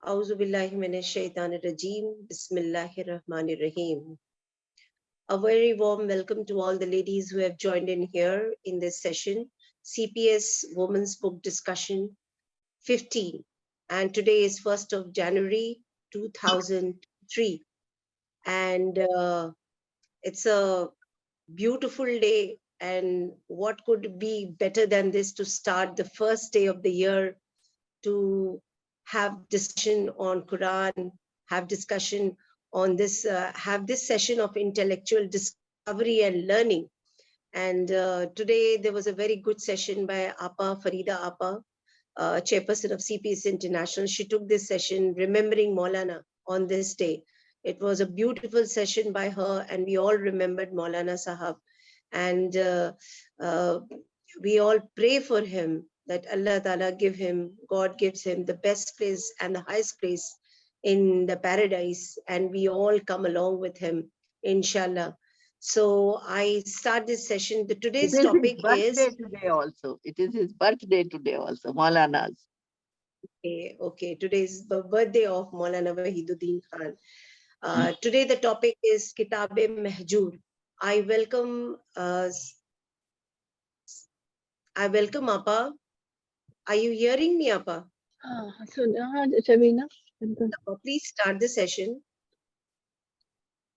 Auzu billahi minash shaitanir rajim. Bismillahir rahmanir rahim. A very warm welcome to all the ladies who have joined in here in this session, CPS Women's Book Discussion 15. And today is 1st of January 2003. And it's a beautiful day. And what could be better than this to start the first day of the year to have discussion on Quran, have discussion on this, have this session of intellectual discovery and learning. And today there was a very good session by Apa, Farida Apa, chairperson of CPS International. She took this session remembering Maulana on this day. It was a beautiful session by her, and we all remembered Maulana Sahab. And we all pray for him that Allah Ta'ala God gives him the best place and the highest place in the paradise, and we all come along with him, inshallah. So I start this session. Today's topic is today also. It is his birthday today also, Maulana's. Okay. Today is the birthday of Maulana Wahiduddin Khan. Today the topic is Kitab-e-Mehjoor. I welcome Appa. Are you hearing me, Appa? Shabina. Please start the session.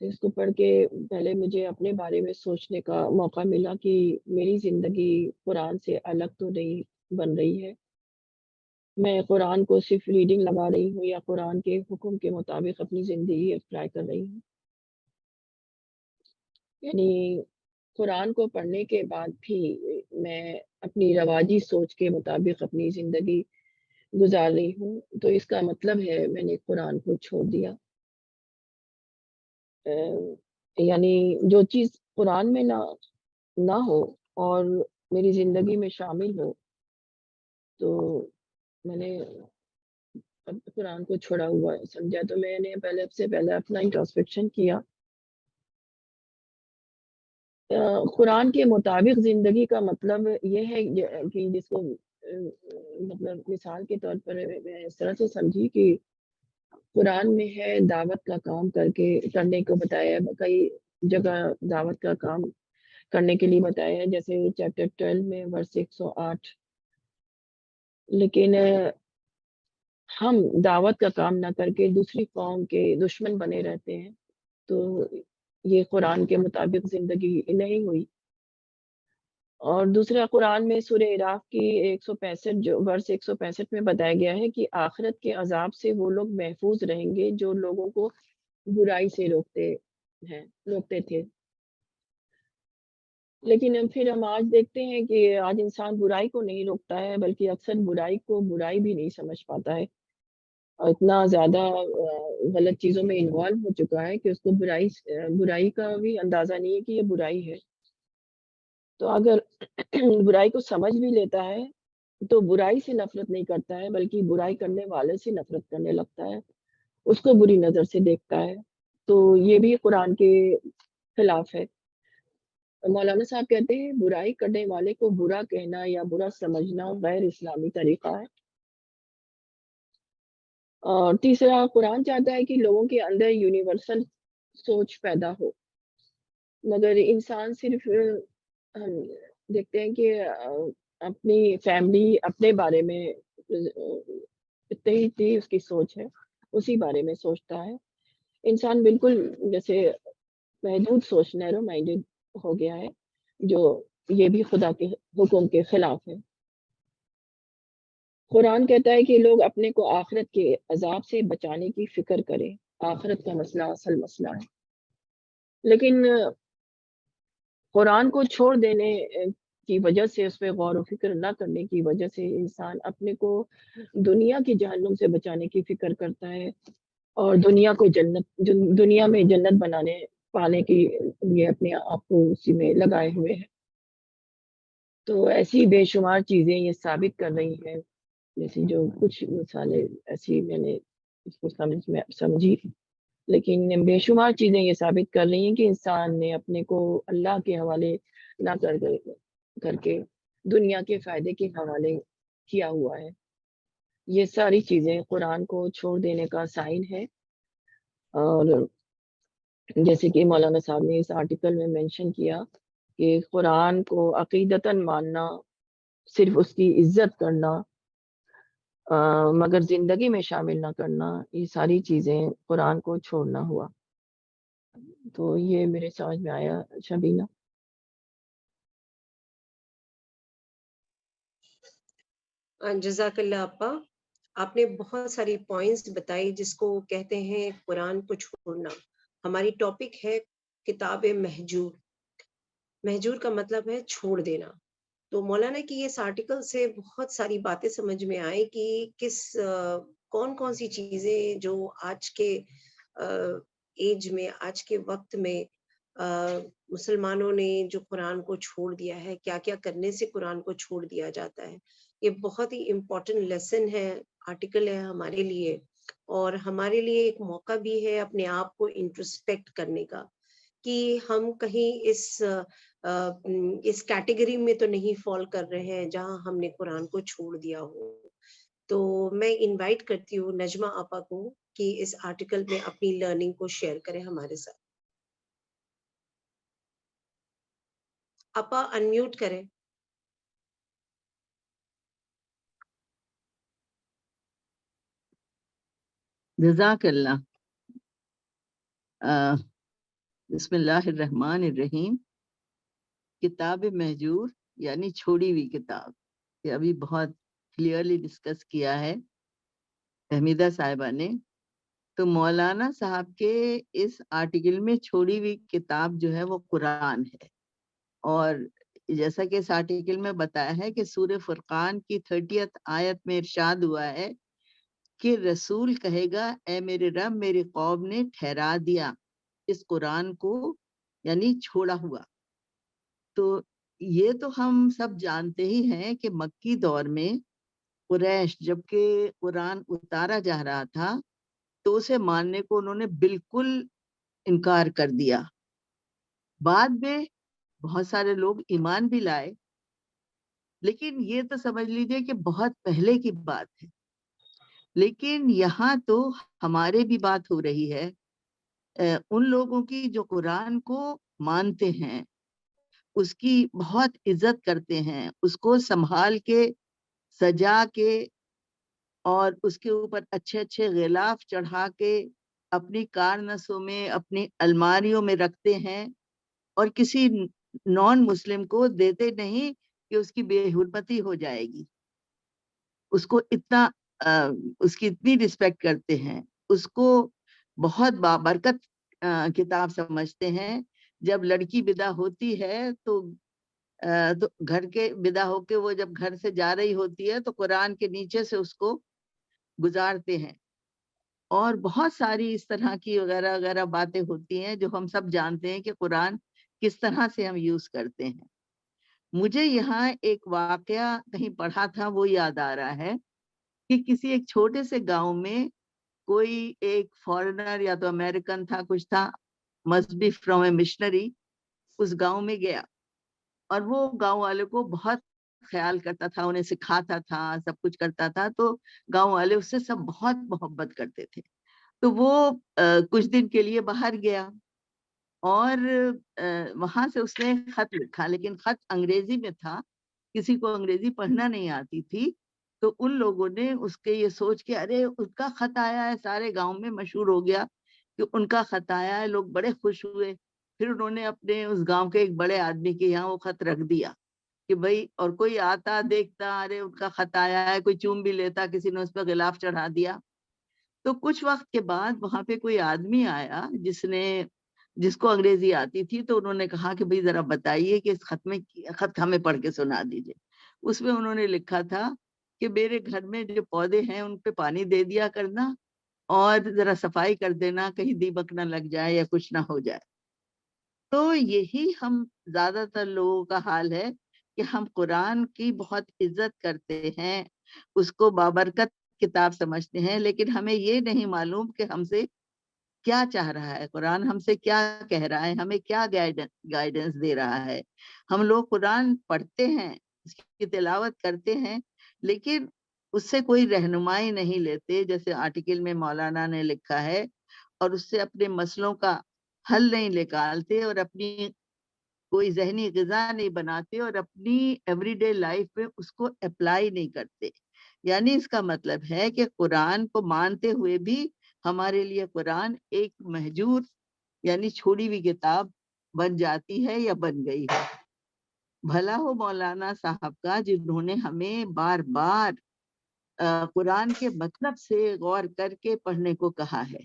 اس کو پڑھ کے پہلے مجھے اپنے بارے میں سوچنے کا موقع ملا کہ میری زندگی قرآن سے الگ تو نہیں بن رہی ہے. میں قرآن کو صرف ریڈنگ لگا رہی ہوں یا قرآن کے حکم کے مطابق اپنی زندگی اپلائی کر رہی ہوں. یعنی قرآن کو پڑھنے کے بعد بھی میں اپنی رواجی سوچ کے مطابق اپنی زندگی گزار رہی ہوں، تو اس کا مطلب ہے میں نے قرآن کو چھوڑ دیا. یعنی جو چیز قرآن میں نہ ہو اور میری زندگی میں شامل ہو، تو میں نے اب قرآن کو چھوڑا ہوا سمجھا. تو میں نے سب سے پہلے اپنا انٹروسپیکشن کیا. قرآن کے مطابق زندگی کا مطلب یہ ہے کہ جس کو مطلب مثال کے طور پر میں اس طرح سے سمجھی کہ قرآن میں ہے دعوت کا کام کرنے کو بتایا ہے. کئی جگہ دعوت کا کام کرنے کے لیے بتایا ہے، جیسے چیپٹر 12 میں ورس 108. لیکن ہم دعوت کا کام نہ کر کے دوسری قوم کے دشمن بنے رہتے ہیں، تو یہ قرآن کے مطابق زندگی نہیں ہوئی. اور دوسرا قرآن میں سورہ اعراف کی 165 جو ورس 165 میں بتایا گیا ہے کہ آخرت کے عذاب سے وہ لوگ محفوظ رہیں گے جو لوگوں کو برائی سے روکتے تھے. لیکن پھر ہم آج دیکھتے ہیں کہ آج انسان برائی کو نہیں روکتا ہے، بلکہ اکثر برائی کو برائی بھی نہیں سمجھ پاتا ہے، اور اتنا زیادہ غلط چیزوں میں انوالو ہو چکا ہے کہ اس کو برائی کا بھی اندازہ نہیں ہے کہ یہ برائی ہے. تو اگر برائی کو سمجھ بھی لیتا ہے تو برائی سے نفرت نہیں کرتا ہے، بلکہ برائی کرنے والے سے نفرت کرنے لگتا ہے، اس کو بری نظر سے دیکھتا ہے. تو یہ بھی قرآن کے خلاف ہے. مولانا صاحب کہتے ہیں برائی کرنے والے کو برا کہنا یا برا سمجھنا غیر اسلامی طریقہ ہے. اور تیسرا قرآن چاہتا ہے کہ لوگوں کے اندر یونیورسل سوچ پیدا ہو، مگر انسان صرف ہم دیکھتے ہیں کہ اپنی فیملی اپنے بارے میں اتنی اس کی سوچ ہے، اسی بارے میں سوچتا ہے. انسان بالکل جیسے محدود سوچ نیرو مائنڈڈ ہو گیا ہے، جو یہ بھی خدا کے حکم کے خلاف ہے. قرآن کہتا ہے کہ لوگ اپنے کو آخرت کے عذاب سے بچانے کی فکر کریں. آخرت کا مسئلہ اصل مسئلہ ہے. لیکن قرآن کو چھوڑ دینے کی وجہ سے، اس پہ غور و فکر نہ کرنے کی وجہ سے انسان اپنے کو دنیا کی جہنم سے بچانے کی فکر کرتا ہے اور دنیا میں جنت پانے کی لیے اپنے آپ کو اسی میں لگائے ہوئے ہیں. تو ایسی بے شمار چیزیں یہ ثابت کر رہی ہیں، جیسے جو کچھ مثالیں ایسی میں نے اس کو سمجھی، لیکن بے شمار چیزیں یہ ثابت کر رہی ہیں کہ انسان نے اپنے کو اللہ کے حوالے نہ کر کے دنیا کے فائدے کے حوالے کیا ہوا ہے. یہ ساری چیزیں قرآن کو چھوڑ دینے کا سائن ہے. اور جیسے کہ مولانا صاحب نے اس آرٹیکل میں مینشن کیا کہ قرآن کو عقیدتاً ماننا، صرف اس کی عزت کرنا مگر زندگی میں شامل نہ کرنا، یہ ساری چیزیں قرآن کو چھوڑنا ہوا. تو یہ میرے سمجھ میں آیا شبینہ. جزاک اللہ آپا. آپ نے بہت ساری پوائنٹس بتائی جس کو کہتے ہیں قرآن کو چھوڑنا. ہماری ٹاپک ہے کتاب مہجور. مہجور کا مطلب ہے چھوڑ دینا. تو مولانا کی اس آرٹیکل سے بہت ساری باتیں سمجھ میں آئے کہ کون سی چیزیں جو آج کے ایج میں، آج کے وقت میں مسلمانوں نے جو قرآن کو چھوڑ دیا ہے، کیا کیا کرنے سے قرآن کو چھوڑ دیا جاتا ہے. یہ بہت ہی امپورٹنٹ لیسن ہے، آرٹیکل ہے ہمارے لیے، اور ہمارے لیے ایک موقع بھی ہے اپنے آپ کو انٹروسپیکٹ کرنے کا کہ ہم کہیں اس کیٹیگری میں تو نہیں فال کر رہے ہیں جہاں ہم نے قرآن کو چھوڑ دیا ہو. تو میں انوائٹ کرتی ہوں نجمہ آپا کو کہ اس آرٹیکل میں اپنی لرننگ کو شیئر کریں ہمارے ساتھ. آپا انمیوٹ کریں. جزاک اللہ. بسم اللہ الرحمن الرحیم. کتاب مہجور یعنی چھوڑی ہوئی کتاب، یہ ابھی بہت کلیئرلی ڈسکس کیا ہے حمیدہ صاحبہ نے. تو مولانا صاحب کے اس آرٹیکل میں چھوڑی ہوئی کتاب جو ہے وہ قرآن ہے. اور جیسا کہ اس آرٹیکل میں بتایا ہے کہ سورہ فرقان کی 30th آیت میں ارشاد ہوا ہے کہ رسول کہے گا اے میرے رب میری قوم نے ٹھہرا دیا اس قرآن کو، یعنی چھوڑا ہوا. تو یہ تو ہم سب جانتے ہی ہیں کہ مکی دور میں قریش جب کہ قرآن اتارا جا رہا تھا تو اسے ماننے کو انہوں نے بالکل انکار کر دیا. بعد میں بہت سارے لوگ ایمان بھی لائے، لیکن یہ تو سمجھ لیجئے کہ بہت پہلے کی بات ہے. لیکن یہاں تو ہمارے بھی بات ہو رہی ہے ان لوگوں کی جو قرآن کو مانتے ہیں، اس کی بہت عزت کرتے ہیں، اس کو سنبھال کے سجا کے اور اس کے اوپر اچھے اچھے غلاف چڑھا کے اپنی کارنسوں میں اپنی الماریوں میں رکھتے ہیں، اور کسی نان مسلم کو دیتے نہیں کہ اس کی بے حرمتی ہو جائے گی. اس کو اتنا اس کی اتنی رسپیکٹ کرتے ہیں، اس کو بہت بابرکت کتاب سمجھتے ہیں. جب لڑکی بدا ہوتی ہے تو گھر کے بدا ہو کے وہ جب گھر سے جا رہی ہوتی ہے تو قرآن کے نیچے سے اس کو گزارتے ہیں. اور بہت ساری اس طرح کی وغیرہ وغیرہ باتیں ہوتی ہیں جو ہم سب جانتے ہیں کہ قرآن کس طرح سے ہم یوز کرتے ہیں. مجھے یہاں ایک واقعہ کہیں پڑھا تھا وہ یاد آ رہا ہے کہ کسی ایک چھوٹے سے گاؤں میں کوئی ایک فارنر یا تو امریکن تھا، کچھ تھا، must be from a missionary، اس گاؤں میں گیا اور وہ گاؤں والے کو بہت خیال کرتا تھا، انہیں سکھاتا تھا، سب کچھ کرتا تھا. تو گاؤں والے اس سے سب بہت محبت کرتے تھے. تو وہ کچھ دن کے لیے باہر گیا اور وہاں سے اس نے خط لکھا، لیکن خط انگریزی میں تھا، کسی کو انگریزی پڑھنا نہیں آتی تھی. تو ان لوگوں نے اس کے یہ سوچ کے ارے اس کا خط آیا ہے، سارے گاؤں میں مشہور ہو گیا کہ ان کا خط آیا ہے، لوگ بڑے خوش ہوئے. پھر انہوں نے اپنے اس گاؤں کے ایک بڑے آدمی کے یہاں وہ خط رکھ دیا کہ بھائی، اور کوئی آتا دیکھتا ارے ان کا خط آیا ہے، کوئی چوم بھی لیتا، کسی نے اس پہ غلاف چڑھا دیا. تو کچھ وقت کے بعد وہاں پہ کوئی آدمی آیا جس کو انگریزی آتی تھی. تو انہوں نے کہا کہ بھائی ذرا بتائیے کہ اس خط ہمیں پڑھ کے سنا دیجئے. اس میں انہوں نے لکھا تھا کہ میرے گھر میں جو پودے ہیں ان پہ پانی دے دیا کرنا اور ذرا صفائی کر دینا، کہیں دیمک نہ لگ جائے یا کچھ نہ ہو جائے. تو یہی ہم زیادہ تر لوگوں کا حال ہے کہ ہم قرآن کی بہت عزت کرتے ہیں، اس کو بابرکت کتاب سمجھتے ہیں، لیکن ہمیں یہ نہیں معلوم کہ ہم سے کیا چاہ رہا ہے قرآن، ہم سے کیا کہہ رہا ہے، ہمیں کیا گائیڈنس دے رہا ہے. ہم لوگ قرآن پڑھتے ہیں، اس کی تلاوت کرتے ہیں، لیکن اس سے کوئی رہنمائی نہیں لیتے جیسے آرٹیکل میں مولانا نے لکھا ہے، اور اس سے اپنے مسئلوں کا حل نہیں نکالتے اور اپنی کوئی ذہنی غذا نہیں بناتے اور اپنی ایوری ڈے لائف میں اس کو اپلائی نہیں کرتے. یعنی اس کا مطلب ہے کہ قرآن کو مانتے ہوئے بھی ہمارے لیے قرآن ایک مہجور یعنی چھوڑی ہوئی کتاب بن جاتی ہے یا بن گئی ہے. بھلا ہو مولانا صاحب کا جنہوں نے ہمیں بار بار قرآن کے مطلب سے غور کر کے پڑھنے کو کہا ہے.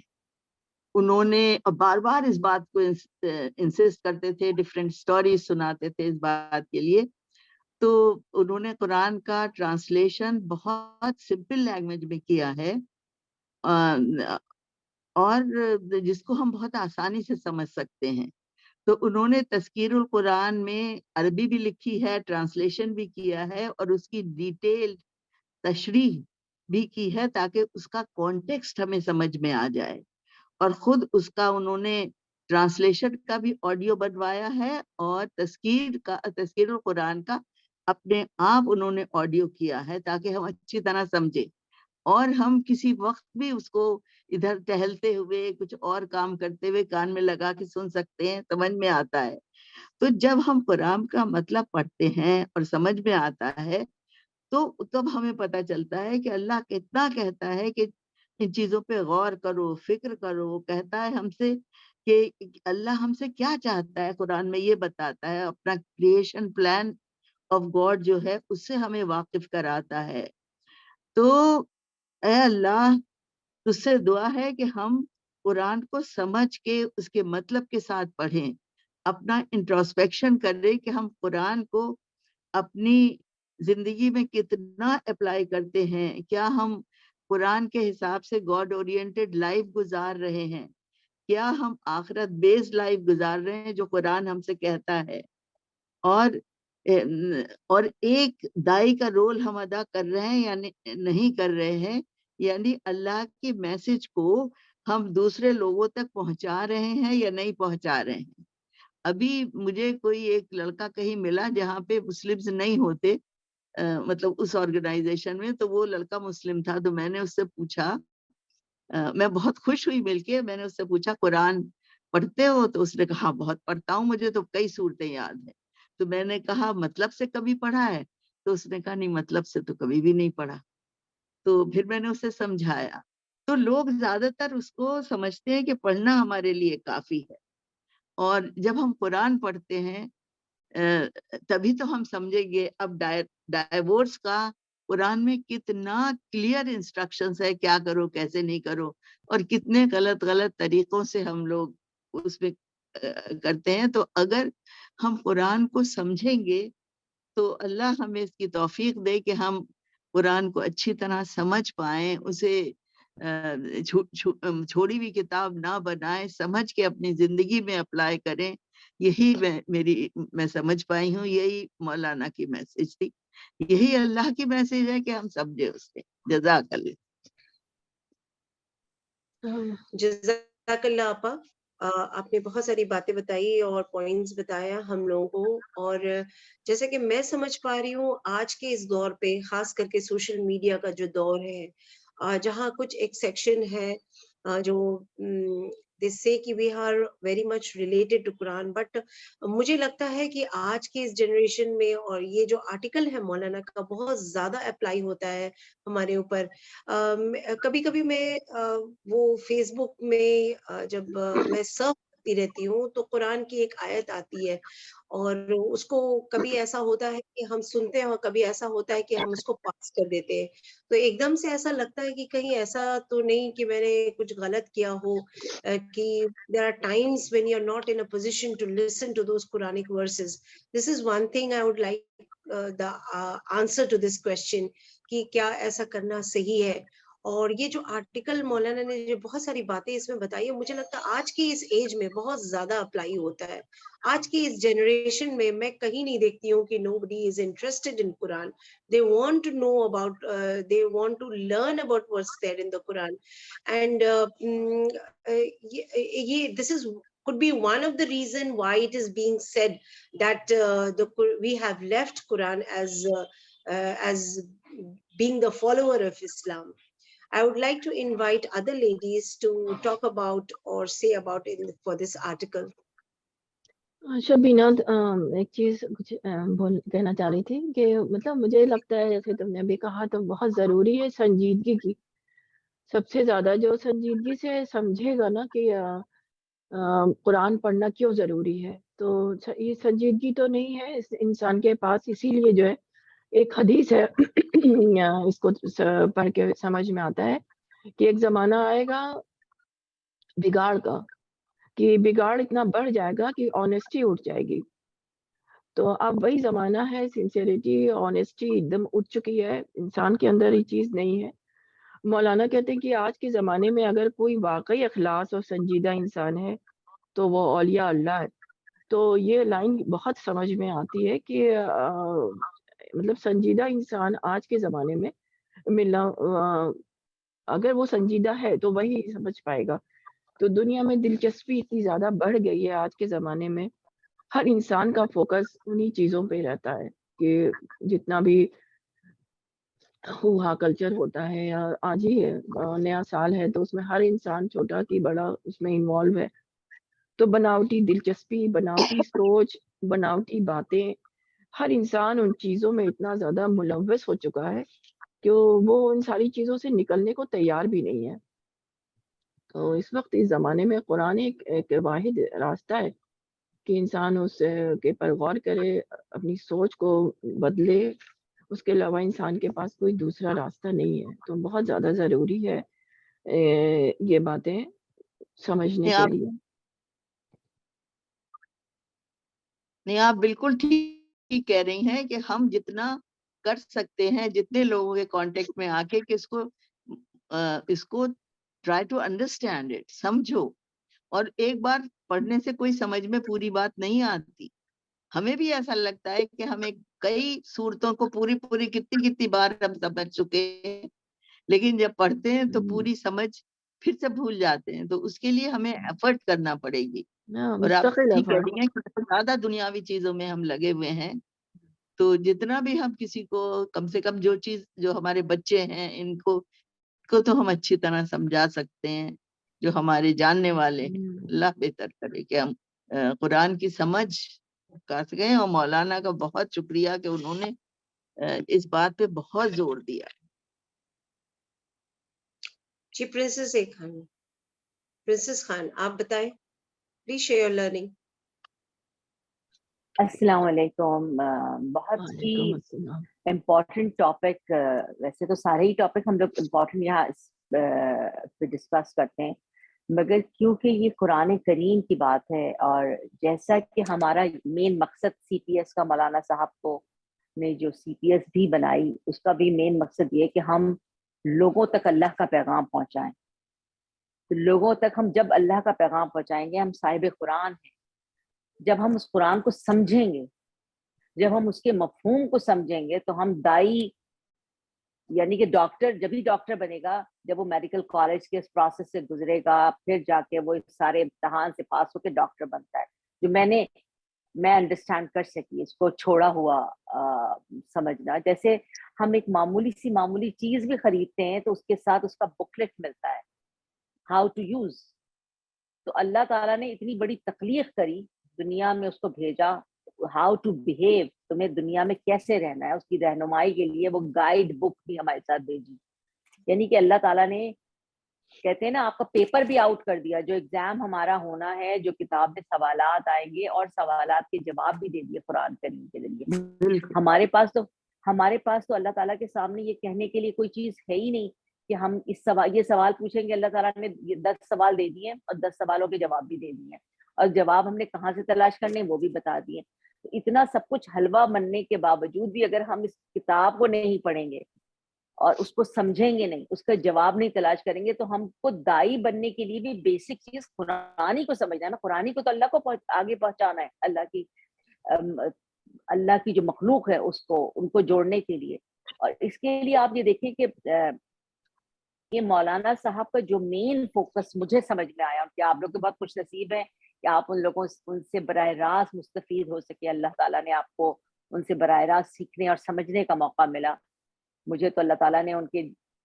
انہوں نے بار بار اس بات کو انسسٹ کرتے تھے، ڈفرینٹ سٹوریز سناتے تھے اس بات کے لیے. تو انہوں نے قرآن کا ٹرانسلیشن بہت سمپل لینگویج میں کیا ہے اور جس کو ہم بہت آسانی سے سمجھ سکتے ہیں. تو انہوں نے تذکیر القرآن میں عربی بھی لکھی ہے، ٹرانسلیشن بھی کیا ہے اور اس کی ڈیٹیل تشریح بھی کی ہے تاکہ اس کا کانٹیکسٹ ہمیں سمجھ میں آ جائے. اور خود اس کا انہوں نے ٹرانسلیشن کا بھی آڈیو بنوایا ہے اور تذکیر القرآن کا اپنے آپ انہوں نے آڈیو کیا ہے تاکہ ہم اچھی طرح سمجھے اور ہم کسی وقت بھی اس کو ادھر ٹہلتے ہوئے کچھ اور کام کرتے ہوئے کان میں لگا کے سن سکتے ہیں، سمجھ میں آتا ہے. تو جب ہم قرآن کا مطلب پڑھتے ہیں اور سمجھ میں آتا ہے تو تب ہمیں پتہ چلتا ہے کہ اللہ کتنا کہتا ہے کہ ان چیزوں پہ غور کرو، فکر کرو. کہتا ہے ہم سے کہ اللہ ہم سے کیا چاہتا ہے. قرآن میں یہ بتاتا ہے، اپنا کریشن پلان آف گاڈ جو ہے اس سے ہمیں واقف کراتا ہے. تو اے اللہ، اس سے دعا ہے کہ ہم قرآن کو سمجھ کے اس کے مطلب کے ساتھ پڑھیں، اپنا انٹروسپیکشن کریں کہ ہم قرآن کو اپنی زندگی میں کتنا اپلائی کرتے ہیں. کیا ہم قرآن کے حساب سے گاڈ اورینٹڈ لائف گزار رہے ہیں؟ کیا ہم آخرت بیسڈ لائف گزار رہے ہیں جو قرآن ہم سے کہتا ہے؟ اور ایک دائی کا رول ہم ادا کر رہے ہیں یا نہیں کر رہے ہیں، یعنی اللہ کی میسج کو ہم دوسرے لوگوں تک پہنچا رہے ہیں یا نہیں پہنچا رہے ہیں. ابھی مجھے کوئی ایک لڑکا کہیں ملا جہاں پہ مسلمز نہیں ہوتے، مطلب اس آرگنائزیشن میں، تو وہ لڑکا مسلم تھا. تو میں نے اس سے پوچھا، میں بہت خوش ہوئی مل کے، میں نے اس سے پوچھا قرآن پڑھتے ہو؟ تو اس نے کہا بہت پڑھتا ہوں، مجھے تو کئی صورتیں یاد ہیں. تو میں نے کہا مطلب سے کبھی پڑھا ہے؟ تو اس نے کہا نہیں، مطلب سے تو کبھی بھی نہیں پڑھا. تو پھر میں نے اسے سمجھایا. تو لوگ زیادہ تر اس کو سمجھتے ہیں کہ پڑھنا ہمارے لیے کافی ہے. اور جب ہم قرآن پڑھتے ہیں تبھی تو ہم سمجھیں گے. اب ڈائیورس کا قرآن میں کتنا کلیئر انسٹرکشنز ہے، کیا کرو کیسے نہیں کرو، اور کتنے غلط طریقوں سے ہم لوگ اس میں کرتے ہیں. تو اگر ہم قرآن کو سمجھیں گے تو اللہ ہمیں اس کی توفیق دے کہ ہم قرآن کو اچھی طرح سمجھ پائیں، اسے چھوڑی ہوئی کتاب نہ بنائیں، سمجھ کے اپنی زندگی میں اپلائی کریں. یہی میں سمجھ پائی ہوں، یہی مولانا کی میسج تھی، یہی اللہ کی میسج ہے کہ ہم سمجھے اس سے. جزاک اللہ. جزاک اللہ آپا. آپ نے بہت ساری باتیں بتائی اور پوائنٹس بتایا ہم لوگوں کو. اور جیسے کہ میں سمجھ پا رہی ہوں آج کے اس دور پہ، خاص کر کے سوشل میڈیا کا جو دور ہے، جہاں کچھ ایک سیکشن ہے جو they say کہ we are very much related to Quran, but مجھے لگتا ہے کہ آج کے اس جنریشن میں، اور یہ جو آرٹیکل ہے مولانا کا بہت زیادہ اپلائی ہوتا ہے ہمارے اوپر. کبھی کبھی میں وہ فیس بک میں جب میں سرف کرتی رہتی ہوں تو قرآن کی ایک آیت آتی ہے، اور اس کو کبھی ایسا ہوتا ہے کہ ہم سنتے ہیں اور کبھی ایسا ہوتا ہے کہ ہم اس کو پاس کر دیتے ہیں. تو ایک دم سے ایسا لگتا ہے کہ کہیں ایسا تو نہیں کہ میں نے کچھ غلط کیا ہو، کہ there are times when you are not in a position to listen to those Quranic verses. This is one thing I would like the answer to this question کہ کیا ایسا کرنا صحیح ہے. اور یہ جو آرٹیکل مولانا نے جو بہت ساری باتیں اس میں بتائی ہے، مجھے لگتا ہے آج کی اس ایج میں بہت زیادہ اپلائی ہوتا ہے. آج کی اس جنریشن میں کہیں نہیں دیکھتی ہوں کہ nobody is interested in Quran. They want to know about, they want to learn about what's there in the Quran. And this is could be one of the reason why it is being said that we have left Quran as being the follower of Islam. I would like to invite other ladies to talk about or say about it for this article. Shabina, ایک چیز کچھ کہنا چاہ رہی تھی کہ مطلب مجھے لگتا ہے جیسے تم نے بھی کہا تو بہت ضروری ہے سنجیدگی کی. سب سے زیادہ جو سنجیدگی سے سمجھے گا نا کہ قرآن پڑھنا کیوں ضروری ہے، تو یہ سنجیدگی تو نہیں ہے اس انسان کے پاس. اسی لیے جو ہے ایک حدیث ہے اس کو پڑھ کے سمجھ میں آتا ہے کہ ایک زمانہ آئے گا بگاڑ کا، کہ بگاڑ اتنا بڑھ جائے گا کہ آنیسٹی اٹھ جائے گی. تو اب وہی زمانہ ہے، سنسیریٹی آنیسٹی ایک دم اٹھ چکی ہے، انسان کے اندر یہ چیز نہیں ہے. مولانا کہتے ہیں کہ آج کے زمانے میں اگر کوئی واقعی اخلاص اور سنجیدہ انسان ہے تو وہ اولیاء اللہ ہے. تو یہ لائن بہت سمجھ میں آتی ہے کہ مطلب سنجیدہ انسان آج کے زمانے میں ملنا، اگر وہ سنجیدہ ہے تو وہی سمجھ پائے گا. تو دنیا میں دلچسپی اتنی زیادہ بڑھ گئی ہے آج کے زمانے میں، ہر انسان کا فوکس انہی چیزوں پہ رہتا ہے کہ جتنا بھی ہوا کلچر ہوتا ہے، یا آج ہی نیا سال ہے تو اس میں ہر انسان چھوٹا کی بڑا اس میں انوالو ہے. تو بناوٹی دلچسپی، بناوٹی سوچ، بناوٹی باتیں، ہر انسان ان چیزوں میں اتنا زیادہ ملوث ہو چکا ہے کہ وہ ان ساری چیزوں سے نکلنے کو تیار بھی نہیں ہے. تو اس وقت اس زمانے میں قرآن ایک واحد راستہ ہے کہ انسان اس کے پر غور کرے، اپنی سوچ کو بدلے. اس کے علاوہ انسان کے پاس کوئی دوسرا راستہ نہیں ہے. تو بہت زیادہ ضروری ہے یہ باتیں سمجھنے کے لیے. نہیں، آپ بالکل ٹھیک کہہ رہی ہیں کہ ہم جتنا کر سکتے ہیں، جتنے لوگوں کے کانٹیکٹ میں آ کے کہ اس کو ٹرائی ٹو انڈرسٹینڈ اٹ، سمجھو. اور ایک بار پڑھنے سے کوئی سمجھ میں پوری بات نہیں آتی. ہمیں بھی ایسا لگتا ہے کہ ہمیں کئی صورتوں کو پوری کتنی بار ہم سمجھ چکے ہیں، لیکن جب پڑھتے ہیں تو پوری سمجھ پھر سے بھول جاتے ہیں. تو اس کے لیے ہمیں ایفرٹ کرنا پڑے گی. اور آپ مستقل ٹھیک کہہ effort. رہی ہیں کہ بہت زیادہ دنیاوی چیزوں میں ہم لگے ہوئے ہیں. تو جتنا بھی ہم کسی کو کم سے کم جو ہمارے بچے ہیں ان کو تو ہم اچھی طرح سمجھا سکتے ہیں، جو ہمارے جاننے والے ہیں. اللہ بہتر کرے کہ ہم قرآن کی سمجھ کر سکیں. اور مولانا کا بہت شکریہ کہ انہوں نے اس بات پہ بہت زور دیا. جی پرنسس خان آپ بتائیں، پلیز شیئر یور لرننگ. السلام علیکم. بہت ہی وعلیکم السلام. Important topic. ویسے تو سارے ہی ٹاپک ہم لوگ امپورٹنٹ یہاں پہ ڈسکس کرتے ہیں، مگر کیونکہ یہ قرآن کریم کی بات ہے، اور جیسا کہ ہمارا مین مقصد سی پی ایس کا مولانا صاحب کو نے جو سی پی ایس بھی بنائی، اس کا بھی مین مقصد یہ کہ ہم لوگوں تک اللہ کا پیغام پہنچائیں. تو لوگوں تک ہم جب اللہ کا پیغام پہنچائیں گے، ہم صاحب قرآن ہیں. جب ہم اس قرآن کو سمجھیں گے، جب ہم اس کے مفہوم کو سمجھیں گے، تو ہم دائی یعنی کہ ڈاکٹر جب ہی ڈاکٹر بنے گا جب وہ میڈیکل کالج کے اس پروسیس سے گزرے گا، پھر جا کے وہ سارے امتحان سے پاس ہو کے ڈاکٹر بنتا ہے. جو میں انڈرسٹینڈ کر سکی اس کو چھوڑا ہوا سمجھنا. جیسے ہم ایک معمولی چیز بھی خریدتے ہیں تو اس کے ساتھ اس کا بکلیٹ ملتا ہے، ہاؤ ٹو یوز. تو اللہ تعالیٰ نے اتنی بڑی تخلیق کری، دنیا میں اس کو بھیجا، ہاؤ ٹو بہیو، تمہیں دنیا میں کیسے رہنا ہے، اس کی رہنمائی کے لیے وہ گائیڈ بک بھی ہمارے ساتھ بھیجی. یعنی کہ اللہ تعالیٰ نے کہتے ہیں نا آپ کا پیپر بھی آؤٹ کر دیا. جو ایگزام ہمارا ہونا ہے، جو کتاب میں سوالات آئیں گے اور سوالات کے جواب بھی دے دیے قرآن کریم کے ذریعے. ہمارے پاس تو اللہ تعالیٰ کے سامنے یہ کہنے کے لیے کوئی چیز ہے ہی نہیں کہ ہم یہ سوال پوچھیں گے. اللہ تعالیٰ نے 10 سوال دے دیے اور 10 سوالوں کے جواب بھی دے دیے، اور جواب ہم نے کہاں سے تلاش کرنے وہ بھی بتا دیے. تو اتنا سب کچھ حلوہ بننے کے باوجود بھی اگر ہم اس کتاب کو نہیں پڑھیں گے اور اس کو سمجھیں گے نہیں، اس کا جواب نہیں تلاش کریں گے، تو ہم کو دائی بننے کے لیے بھی بیسک چیز قرآن کو سمجھنا ہے نا. قرآن کو تو اللہ کو آگے پہنچانا ہے، اللہ کی جو مخلوق ہے اس کو، ان کو جوڑنے کے لیے. اور اس کے لیے آپ یہ دیکھیں کہ یہ مولانا صاحب کا جو مین فوکس مجھے سمجھ میں آیا کہ آپ لوگ کے بہت خوش نصیب ہیں کہ آپ ان سے براہ راست مستفید ہو سکے. اللہ تعالیٰ نے آپ کو ان سے براہ راست سیکھنے اور سمجھنے کا موقع ملا. مجھے تو اللہ تعالیٰ نے ان کے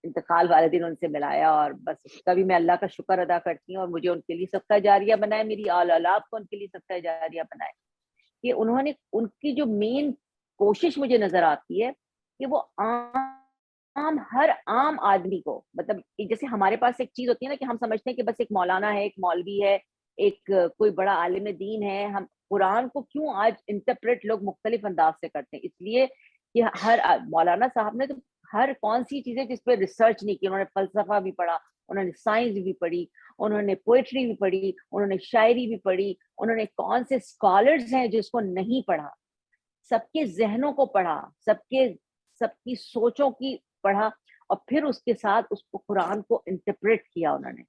انتقال والے دن ان سے ملایا، اور بس اس کا بھی میں اللہ کا شکر ادا کرتی ہوں، اور مجھے ان کے لیے صدقہ جاریہ بنائے، میری اولاد کو ان کے لیے صدقہ جاریہ بنائے. کہ انہوں نے ان کی جو مین کوشش مجھے نظر آتی ہے کہ وہ ہر عام آدمی کو، مطلب جیسے ہمارے پاس ایک چیز ہوتی ہے نا کہ ہم سمجھتے ہیں کہ بس ایک مولانا ہے، ایک مولوی ہے، ایک کوئی بڑا عالم دین ہے. ہم قرآن کو کیوں آج انٹرپریٹ لوگ مختلف انداز سے کرتے ہیں؟ اس لیے کہ مولانا صاحب نے تو ہر کون سی چیزیں جس پہ ریسرچ نہیں کی. انہوں نے فلسفہ بھی پڑھا، انہوں نے سائنس بھی پڑھی، انہوں نے پوئٹری بھی پڑھی، انہوں نے شاعری بھی پڑھی. انہوں نے کون سے اسکالرز ہیں جس کو نہیں پڑھا، سب کے ذہنوں کو پڑھا، سب کی سوچوں کی پڑھا، اور پھر اس کے ساتھ اس کو قرآن کو انٹرپریٹ کیا. انہوں نے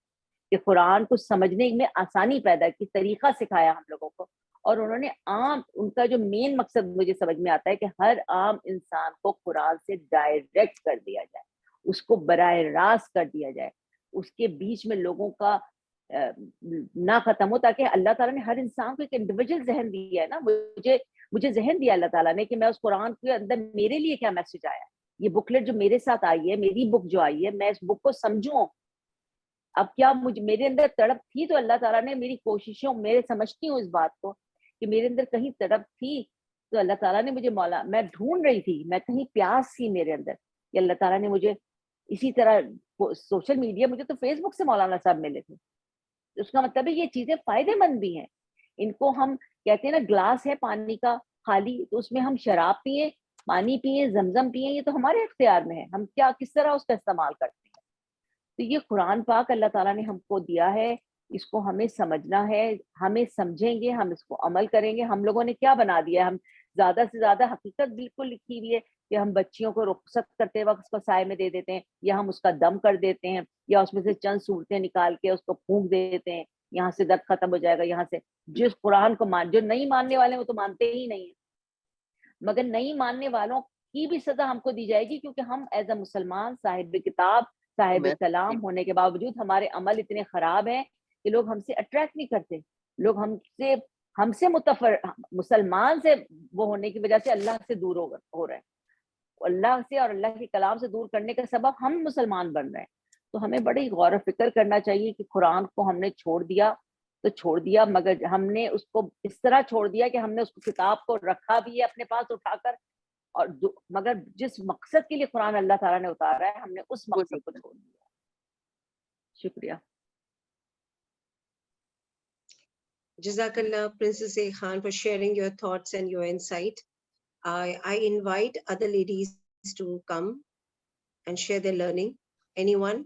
کہ قرآن کو سمجھنے میں آسانی پیدا کی، طریقہ سکھایا ہم لوگوں کو. اور انہوں نے ان کا جو مین مقصد مجھے سمجھ میں آتا ہے کہ ہر عام انسان کو قرآن سے ڈائریکٹ کر دیا جائے، اس کو براہ راست کر دیا جائے، اس کے بیچ میں لوگوں کا نہ ختم ہو، تاکہ اللہ تعالیٰ نے ہر انسان کو ایک انڈیویجول ذہن دیا ہے نا. مجھے ذہن دیا اللہ تعالیٰ نے کہ میں اس قرآن کے اندر میرے لیے کیا میسج آیا، یہ بکلیٹ جو میرے ساتھ آئی ہے، میری بک جو آئی ہے، میں اس بک کو سمجھوں. اب کیا میرے اندر تڑپ تھی تو اللہ تعالیٰ نے میری کوششوں، میں سمجھتی ہوں اس بات کو کہ میرے اندر کہیں تڑپ تھی تو اللہ تعالیٰ نے مجھے میں ڈھونڈ رہی تھی، میں کہیں پیاس تھی میرے اندر، کہ اللہ تعالیٰ نے مجھے اسی طرح سوشل میڈیا, مجھے تو فیس بک سے مولانا صاحب ملے تھے. اس کا مطلب ہے یہ چیزیں فائدے مند بھی ہیں. ان کو ہم کہتے ہیں نا گلاس ہے پانی کا خالی, تو اس میں ہم شراب پیئیں, پانی پیئیں, زمزم پیئیں, یہ تو ہمارے اختیار میں ہے, ہم کیا کس طرح اس کا استعمال کرتے ہیں. تو یہ قرآن پاک اللہ تعالیٰ نے ہم کو دیا ہے, اس کو ہمیں سمجھنا ہے, ہمیں سمجھیں گے, ہم اس کو عمل کریں گے. ہم لوگوں نے کیا بنا دیا ہے, ہم زیادہ سے زیادہ حقیقت بالکل لکھی ہوئی ہے کہ ہم بچیوں کو رخصت کرتے وقت اس کو سائے میں دے دیتے ہیں, یا ہم اس کا دم کر دیتے ہیں, یا اس میں سے چند صورتیں نکال کے اس کو پھونک دیتے ہیں, یہاں سے درد ختم ہو جائے گا یہاں سے. جس قرآن کو جو نہیں ماننے والے وہ تو مانتے ہی نہیں ہیں, مگر نہیں ماننے والوں کی بھی سزا ہم کو دی جائے گی, کیونکہ ہم ایز اے مسلمان صاحب کتاب صاحب کلام ہونے کے باوجود ہمارے عمل اتنے خراب ہیں کہ لوگ ہم سے اٹریکٹ نہیں کرتے. لوگ ہم سے مسلمان سے وہ ہونے کی وجہ سے اللہ سے دور ہو رہے ہیں. اللہ سے اور اللہ کے کلام سے دور کرنے کا سبب ہم مسلمان بن رہے ہیں. تو ہمیں بڑی غور و فکر کرنا چاہیے کہ قرآن کو ہم نے چھوڑ دیا تو چھوڑ دیا, مگر ہم نے اس کو اس طرح چھوڑ دیا کہ ہم نے اس کو کتاب کو رکھا بھی ہے اپنے پاس اٹھا کر, اور مگر جس مقصد کے لیے قرآن اللہ تعالیٰ نے اتارا ہے ہم نے اس مقصد کو چھوڑ دیا. شکریہ. Jazakallah, Princess A. Khan, for sharing your thoughts and your insight. I invite other ladies to come and share their learning. Anyone?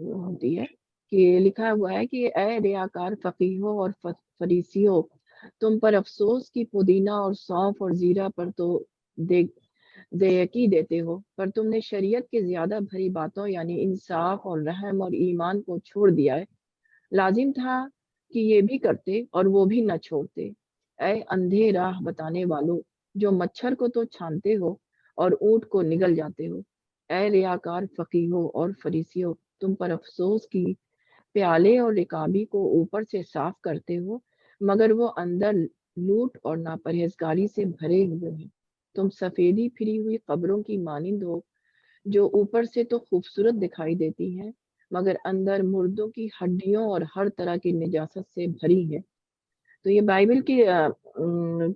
ہوتی ہے کہ لکھا ہوا ہے کہ اے ریاکار فقیہوں اور فریسیوں، تم پر افسوس کی پودینہ اور سونف اور زیرہ پر تو دیکی دیتے ہو، پر تم نے شریعت کے زیادہ بھری باتوں یعنی انصاف اور رحم اور ایمان کو چھوڑ دیا ہے۔ لازم تھا کہ یہ بھی کرتے اور وہ بھی نہ چھوڑتے۔ اے اندھے راہ بتانے والوں، جو مچھر کو تو چھانتے ہو اور اونٹ کو نگل جاتے ہو، اے ریاکار فقیہوں اور فریسیوں، تم پر افسوس کی پیالے اور رکابی کو اوپر سے صاف کرتے ہو مگر وہ اندر لوٹ اور ناپرہیزگاری سے بھرے ہوئے ہیں۔ تم سفیدی پھری ہوئی قبروں کی مانند ہو جو اوپر سے تو خوبصورت دکھائی دیتی ہیں مگر اندر مردوں کی ہڈیوں اور ہر طرح کی نجاست سے بھری ہے۔ تو یہ بائبل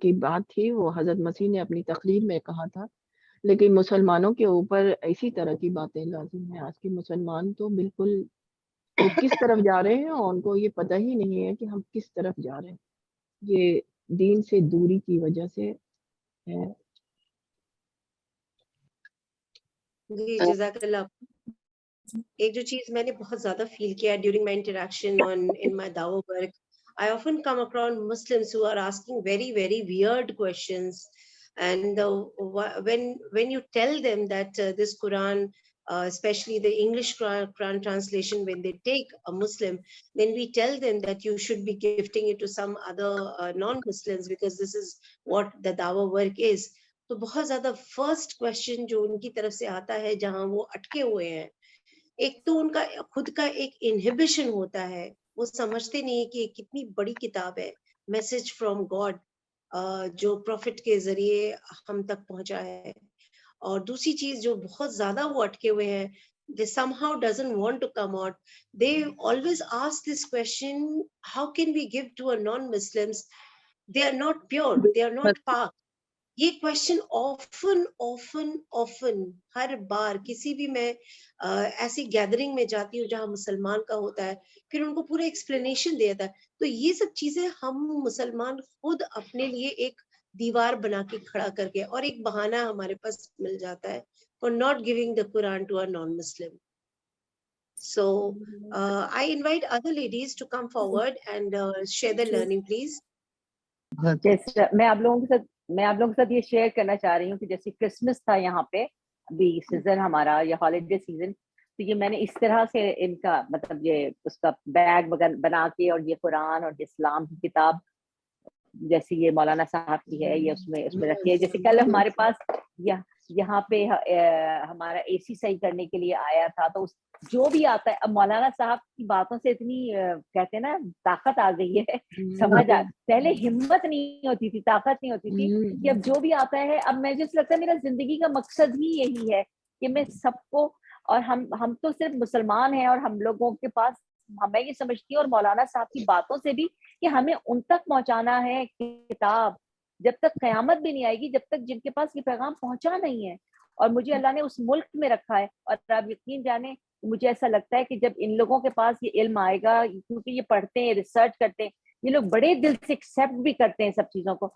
کی بات تھی، وہ حضرت مسیح نے اپنی تقریر میں کہا تھا، لیکن مسلمانوں کے اوپر اسی طرح کی باتیں لازم ہیں۔ آج کے مسلمان تو بالکل وہ کس طرف جا رہے ہیں اور ان کو یہ پتہ ہی نہیں ہے کہ ہم کس طرف جا رہے ہیں۔ یہ دین سے دوری کی وجہ سے ہے۔ جی جزاک اللہ۔ ایک جو چیز میں نے بہت زیادہ فیل کیا during my interaction in my دعوی work, I often come across Muslims who are asking very, very weird questions. And when you tell them that this Quran, especially the English Quran translation, when they take a Muslim, then we tell them that you should be gifting it to some other non-Muslims because this is what the dawah work is. تو بہت زیادہ first question جو ان کی طرف سے آتا ہے جہاں وہ اٹکے ہوئے ہیں، ایک تو ان کا خود کا ایک انہیبیشن ہوتا ہے، وہ سمجھتے نہیں کہ کتنی بڑی کتاب ہے، میسج فرام گاڈ جو پروفٹ کے ذریعے ہم تک پہنچا ہے۔ اور دوسری چیز جو بہت زیادہ وہ اٹکے ہوئے ہیں، they somehow doesn't want to come out. They always ask this question, how can we give to a non-Muslims? They are not pure, they are not pak. یہ کوشچن آفن ہر بار کسی بھی میں ایسی گیدرنگ میں جاتی ہوں جہاں مسلمان کا ہوتا ہے، پھر ان کو پورا ایکسپلینیشن دیتا ہے۔ تو یہ سب چیزیں ہم مسلمان خود اپنے لیے ایک دیوار بنا کے کھڑا کر کے، اور ایک بہانہ ہمارے پاس مل جاتا ہے for not giving the Quran to a non Muslim. So I invite other ladies to come forward and share their learning, please. میں آپ لوگوں کے ساتھ یہ شیئر کرنا چاہ رہی ہوں کہ جیسے کرسمس تھا یہاں پہ ابھی سیزن ہمارا، یا ہالیڈے سیزن، تو یہ میں نے اس طرح سے ان کا مطلب یہ اس کا بیگ بنا کے، اور یہ قرآن اور اسلام کی کتاب جیسے یہ مولانا صاحب کی ہے، یہ اس میں رکھی ہے۔ جیسے کل ہمارے پاس یہاں پہ ہمارا اے سی صحیح کرنے کے لیے آیا تھا، تو جو بھی آتا ہے، اب مولانا صاحب کی باتوں سے اتنی کہتے ہیں نا طاقت آ گئی ہے، سمجھ پہلے ہمت نہیں ہوتی تھی، طاقت نہیں ہوتی تھی، کہ اب جو بھی آتا ہے، اب مجھے لگتا ہے میرا زندگی کا مقصد ہی یہی ہے کہ میں سب کو، اور ہم تو صرف مسلمان ہیں، اور ہم لوگوں کے پاس میں یہ سمجھتی ہوں، اور مولانا صاحب کی باتوں سے بھی، کہ ہمیں ان تک پہنچانا ہے کتاب، جب تک قیامت بھی نہیں آئے گی، جب تک جن کے پاس یہ پیغام پہنچا نہیں ہے۔ اور مجھے اللہ نے اس ملک میں رکھا ہے، اور آپ یقین جانیں مجھے ایسا لگتا ہے کہ جب ان لوگوں کے پاس یہ علم آئے گا، کیونکہ یہ پڑھتے ہیں، ریسرچ کرتے ہیں، یہ لوگ بڑے دل سے ایکسیپٹ بھی کرتے ہیں سب چیزوں کو،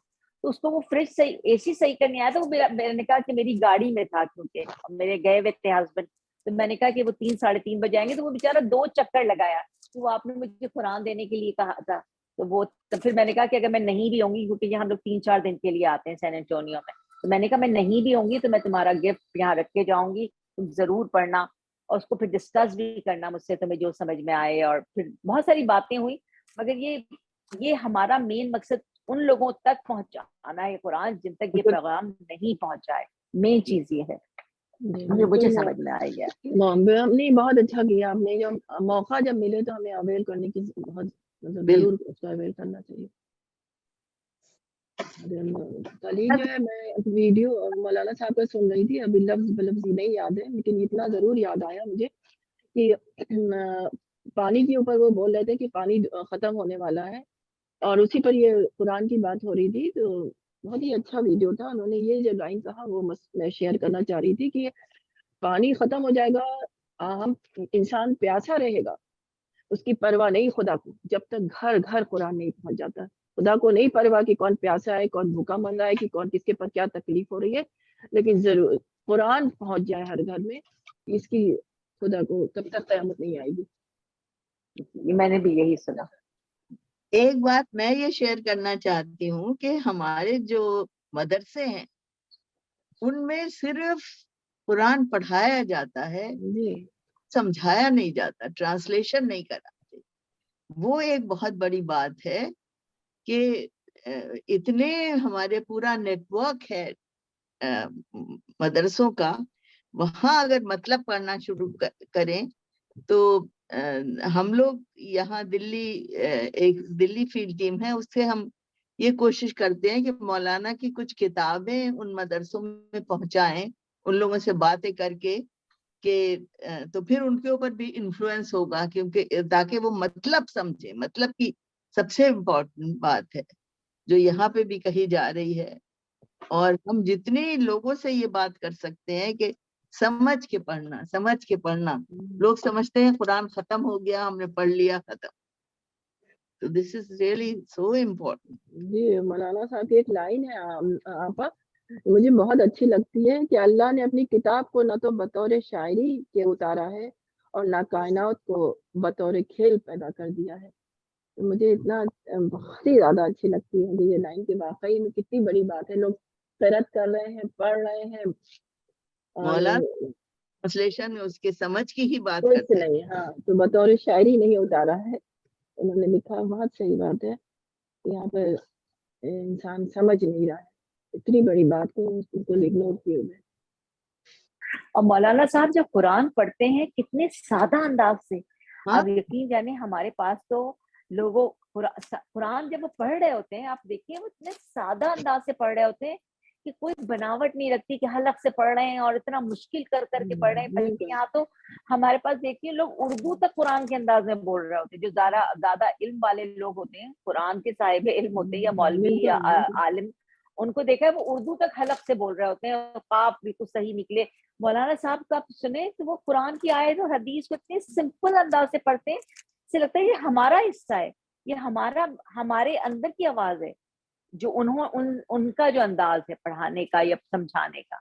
تو اس کو وہ فریج صحیح اے سی صحیح کرنے آیا تھا، وہ میں نے کہا کہ میری گاڑی میں تھا، کیونکہ میرے گئے ہوئے تھے ہسبینڈ، تو میں نے کہا کہ وہ 3 ساڑھے 3 بجے آئیں گے، تو وہ بیچارہ 2 چکر لگایا، تو وہ آپ نے مجھے قرآن دینے کے لیے کہا تھا، تو پھر میں نے کہا کہ اگر میں نہیں بھی ہوں گی، کیونکہ یہاں ہم لوگ 3-4 دن کے لیے آتے ہیں سین انٹونیو میں، تو میں نے کہا میں نہیں بھی ہوں گی تو میں تمہارا گفٹ یہاں رکھ کے جاؤں گی، تم ضرور پڑھنا، اور اس کو پھر ڈسکس بھی کرنا مجھ سے، تمہیں جو سمجھ میں آئے، اور پھر بہت ساری باتیں ہوئی، مگر یہ ہمارا مین مقصد ان لوگوں تک پہنچانا ہے قرآن جن تک یہ پیغام نہیں پہنچائے، مین چیز یہ ہے، مجھے سمجھ میں آئی ہے۔ نہیں، بہت اچھا کیا آپ نے، جو موقع جب ملے تو ہمیں اویل کرنے کی بہت ضرور اس کا اویل کرنا چاہیے۔ کل ہی جو ہے میں ویڈیو مولانا صاحب کا سن رہی تھی، ابھی لفظ بلفظ نہیں یاد ہے، لیکن اتنا ضرور یاد آیا مجھے کہ پانی کے اوپر وہ بول رہے تھے کہ پانی ختم ہونے والا ہے، اور اسی پر یہ قرآن کی بات ہو رہی تھی، تو بہت ہی اچھا ویڈیو تھا۔ انہوں نے یہ جو لائن کہا وہ میں شیئر کرنا چاہ رہی تھی کہ پانی ختم ہو جائے گا، ہم انسان پیاسا رہے گا، اس کی پرواہ نہیں خدا کو، جب تک گھر گھر قرآن نہیں پہنچ جاتا۔ خدا کو نہیں پرواہ کہ کون پیاسا ہے، کون بھوکا مر رہا ہے، کہ کون کس کے پر کیا تکلیف ہو رہی ہے، لیکن ضرور قرآن پہنچ جائے ہر گھر میں، اس کی خدا کو تب تک قیامت نہیں آئے گی. میں نے بھی یہی سنا. ایک بات میں یہ شیئر کرنا چاہتی ہوں کہ ہمارے جو مدرسے ہیں ان میں صرف قرآن پڑھایا جاتا ہے, جی سمجھایا نہیں جاتا, ٹرانسلیشن نہیں کراتے. وہ ایک بہت بڑی بات ہے کہ اتنے ہمارے پورا نیٹ ورک ہے مدرسوں کا, وہاں اگر مطلب پڑھنا شروع کریں تو ہم لوگ یہاں دلی ایک دلی فیلڈ ٹیم ہے, اس سے ہم یہ کوشش کرتے ہیں کہ مولانا کی کچھ کتابیں ان مدرسوں میں پہنچائیں, ان لوگوں سے باتیں کر کے کہ تو پھر ان کے اوپر بھی انفلوئنس ہوگا, کیونکہ تاکہ وہ مطلب سمجھے. مطلب کی سب سے امپورٹنٹ بات ہے جو یہاں پہ بھی کہی جا رہی ہے, اور ہم جتنے لوگوں سے یہ بات کر سکتے ہیں کہ سمجھ کے پڑھنا, سمجھ کے پڑھنا. لوگ سمجھتے ہیں قرآن ختم ہو گیا, ہم نے پڑھ لیا, ختم. تو دس از ریئلی سو امپورٹنٹ. جی مولانا صاحب کی ایک لائن ہے آپا, مجھے بہت اچھی لگتی ہے کہ اللہ نے اپنی کتاب کو نہ تو بطور شاعری کے اتارا ہے اور نہ کائنات کو بطور کھیل پیدا کر دیا ہے. مجھے اتنا بہت ہی زیادہ اچھی لگتی ہے یہ لائن, کہ واقعی میں کتنی بڑی بات ہے. لوگ قرأت کر رہے ہیں, پڑھ رہے ہیں, اور مولانا ٹرانسلیشن میں اس کے سمجھ کی ہی بات کچھ کرتے ہیں. نہیں, ہاں تو بطور شاعری نہیں اتارا ہے. انہوں نے لکھا, بہت صحیح بات ہے. یہاں پر انسان سمجھ نہیں رہا ہے, اتنی بڑی بات کو اگنور کیے ہوئے. اور مولانا صاحب جب قرآن پڑھتے ہیں کتنے سادہ انداز سے, ہاں اب یقین جانے ہمارے پاس تو لوگوں قرآن جب وہ پڑھ رہے ہوتے ہیں, آپ دیکھیے وہ اتنے سادہ انداز سے پڑھ رہے ہوتے ہیں کہ کوئی بناوٹ نہیں رکھتی کہ حلق سے پڑھ رہے ہیں اور اتنا مشکل کر کے پڑھ رہے ہیں. بلکہ یہاں تو ہمارے پاس دیکھیے لوگ اردو تک قرآن کے انداز میں بول رہے ہوتے ہیں. جو زیادہ علم والے لوگ ہوتے ہیں, قرآن کے صاحب علم ہوتے ہیں یا مولوی یا عالم, ان کو دیکھا ہے وہ اردو تک حلق سے بول رہے ہوتے ہیں, قاف بالکل صحیح نکلے. مولانا صاحب کا آپ سنیں تو وہ قرآن کی آیت اور حدیث کو اتنے سمپل انداز سے پڑھتے ہیں, سے لگتا ہے یہ ہمارا حصہ ہے, یہ ہمارے اندر کی آواز ہے, جو ان کا جو انداز ہے پڑھانے کا یا سمجھانے کا.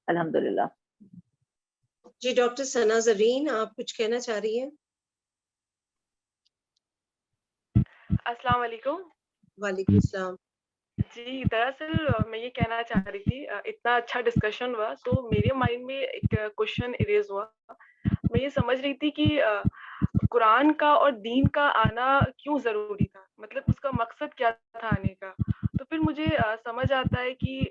الحمدللہ. جی ڈاکٹر ثنا زرین, آپ کچھ کہنا چاہ رہی ہیں؟ السلام علیکم. وعلیکم السلام. جی دراصل میں یہ کہنا چاہ رہی تھی, اتنا اچھا ڈسکشن ہوا تو میرے مائنڈ میں ایک کوشچن اریز ہوا. میں یہ سمجھ رہی تھی کہ قرآن کا اور دین کا آنا کیوں ضروری تھا, مطلب اس کا مقصد کیا تھا آنے کا. تو پھر مجھے سمجھ آتا ہے کہ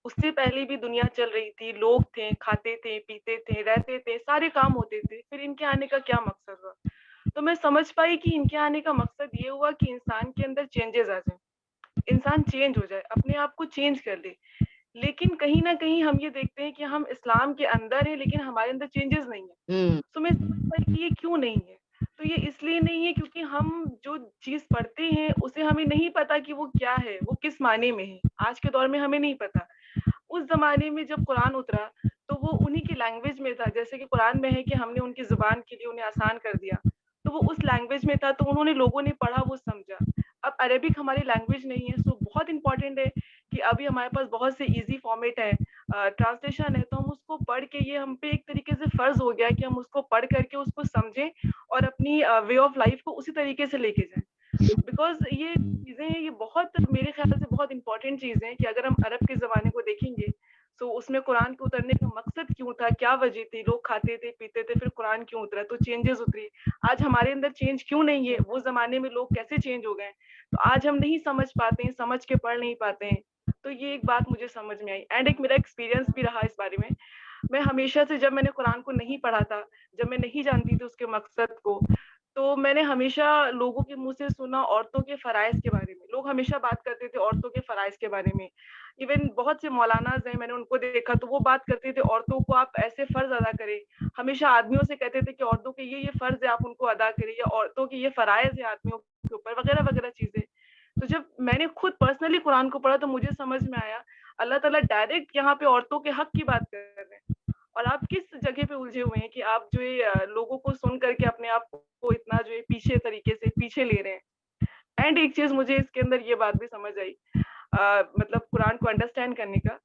اس سے پہلے بھی دنیا چل رہی تھی, لوگ تھے, کھاتے تھے, پیتے تھے, رہتے تھے, سارے کام ہوتے تھے. پھر ان کے آنے کا کیا مقصد ہوا؟ تو میں سمجھ پائی کہ ان کے آنے کا مقصد یہ ہوا کہ انسان کے اندر چینجز آ جائیں, انسان چینج ہو جائے, اپنے آپ کو چینج کر لے. لیکن کہیں نہ کہیں ہم یہ دیکھتے ہیں کہ ہم اسلام کے اندر ہیں لیکن ہمارے اندر چینجز نہیں ہیں. تو میں سمجھ پائی کہ یہ کیوں نہیں ہے. تو یہ اس لیے نہیں ہے کیونکہ ہم جو چیز پڑھتے ہیں اسے ہمیں نہیں پتا کہ وہ کیا ہے, وہ کس معنی میں ہے. آج کے دور میں ہمیں نہیں پتا. اس زمانے میں جب قرآن اترا تو وہ انہی کی لینگویج میں تھا, جیسے کہ قرآن میں ہے کہ ہم نے ان کی زبان کے لیے انہیں آسان کر دیا, تو وہ اس لینگویج میں تھا, تو انہوں نے لوگوں نے پڑھا, وہ سمجھا. اب عربک ہماری لینگویج نہیں ہے, سو بہت امپورٹنٹ ہے کہ ابھی ہمارے پاس بہت سے ایزی فارمیٹ ہے, ٹرانسلیشن ہے, تو ہم اس کو پڑھ کے, یہ ہم پہ ایک طریقے سے فرض ہو گیا کہ ہم اس کو پڑھ کر کے اس کو سمجھیں اور اپنی وے آف لائف کو اسی طریقے سے لے کے جائیں. بیکاز یہ چیزیں ہیں, یہ بہت میرے خیال سے بہت امپورٹنٹ چیزیں ہیں کہ اگر ہم عرب کے زمانے کو دیکھیں گے تو اس میں قرآن کے اترنے کا مقصد کیوں تھا, کیا وجہ تھی, لوگ کھاتے تھے, پیتے تھے, پھر قرآن کیوں اترا, تو چینجز اتری. آج ہمارے اندر چینج کیوں نہیں ہے, وہ زمانے میں لوگ کیسے چینج ہو گئے, تو آج ہم نہیں سمجھ پاتے ہیں, سمجھ کے پڑھ نہیں پاتے ہیں. تو یہ ایک بات مجھے سمجھ میں آئی, اینڈ ایک میرا ایکسپیرینس بھی رہا اس بارے میں. میں ہمیشہ سے جب میں نے قرآن کو نہیں پڑھا تھا, جب میں نہیں جانتی تھی اس کے مقصد کو, تو میں نے ہمیشہ لوگوں کے منہ سے سنا عورتوں کے فرائض کے بارے میں. لوگ ہمیشہ بات کرتے تھے عورتوں کے فرائض کے بارے میں. ایون بہت سے مولاناز ہیں, میں نے ان کو دیکھا تو وہ بات کرتے تھے عورتوں کو آپ ایسے فرض ادا کریں. ہمیشہ آدمیوں سے کہتے تھے کہ عورتوں کے یہ فرض ہے, آپ ان کو ادا کریں, یا عورتوں کے یہ فرائض ہے آدمیوں کے اوپر, وغیرہ وغیرہ چیزیں. تو جب میں نے خود پرسنلی قرآن کو پڑھا تو مجھے سمجھ میں آیا اللہ تعالیٰ ڈائریکٹ یہاں پہ عورتوں کے حق کی بات کر رہے ہیں, اور آپ کس جگہ پہ الجھے ہوئے ہیں کہ آپ جو ہے لوگوں کو سن کر کے اپنے آپ کو اتنا جو ہے پیچھے طریقے سے پیچھے لے رہے ہیں. اینڈ ایک چیز مجھے اس کے اندر یہ بات بھی سمجھ آئی, مطلب قرآن کو انڈرسٹینڈ کرنے کا.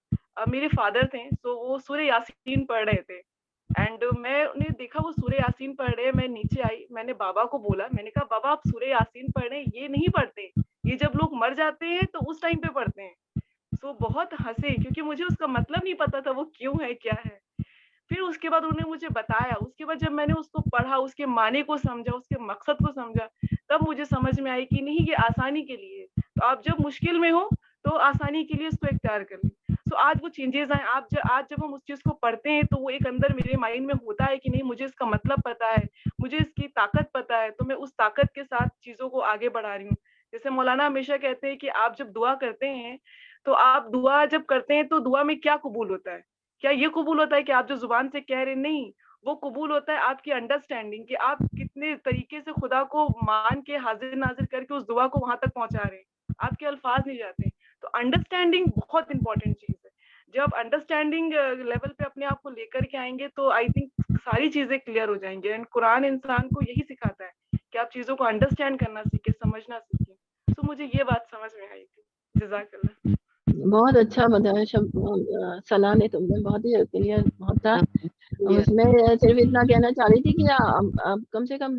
میرے فادر تھے, تو وہ سورہ یاسین پڑھ رہے تھے, اینڈ میں نے دیکھا وہ سورہ یاسین پڑھ رہے ہیں. میں نیچے آئی, میں نے بابا کو بولا, میں نے کہا بابا آپ سورہ یاسین پڑھ رہے ہیں, یہ نہیں پڑھتے, یہ جب لوگ مر جاتے ہیں تو اس ٹائم پہ پڑھتے ہیں. سو بہت ہنسے کیونکہ مجھے اس کا مطلب نہیں پتا تھا وہ کیوں ہے کیا ہے. پھر اس کے بعد انہوں نے مجھے بتایا, اس کے بعد جب میں نے اس کو پڑھا, اس کے معنی کو سمجھا, اس کے مقصد کو سمجھا, تب مجھے سمجھ میں آئی کہ نہیں یہ آسانی کے لیے. تو آپ جب مشکل میں ہو تو آسانی کے لیے اس کو اختیار کر لیں. سو آج وہ چینجز آئے. آج جب ہم اس چیز کو پڑھتے ہیں تو وہ ایک اندر میرے مائنڈ میں ہوتا ہے کہ نہیں مجھے اس کا مطلب پتا ہے, مجھے اس کی طاقت پتا ہے, تو میں اس طاقت کے ساتھ چیزوں کو آگے بڑھا رہی ہوں. جیسے مولانا ہمیشہ کہتے ہیں کہ آپ جب دعا کرتے ہیں تو آپ دعا جب کرتے ہیں تو دعا میں کیا قبول ہوتا ہے؟ کیا یہ قبول ہوتا ہے کہ آپ جو زبان سے کہہ رہے؟ نہیں, وہ قبول ہوتا ہے آپ کی انڈرسٹینڈنگ, کہ آپ کتنے طریقے سے خدا کو مان کے حاضر ناظر کر کے اس دعا کو وہاں تک پہنچا رہے ہیں. آپ کے الفاظ نہیں جاتے. تو انڈرسٹینڈنگ بہت امپورٹنٹ چیز ہے. جب انڈرسٹینڈنگ لیول پہ اپنے آپ کو لے کر کے آئیں گے تو آئی تھنک ساری چیزیں کلیئر ہو جائیں گی. اینڈ قرآن انسان کو یہی سکھاتا ہے کہ آپ چیزوں کو انڈرسٹینڈ کرنا سیکھیں, سمجھنا سیکھیں. تو مجھے یہ بات سمجھ میں آئی تھی. جزاک اللہ. بہت اچھا بتایا ثنا نے, تم نے بہت ہی کلیئر بہت تھا. اس میں صرف اتنا کہنا چاہ رہی تھی کہ اب کم سے کم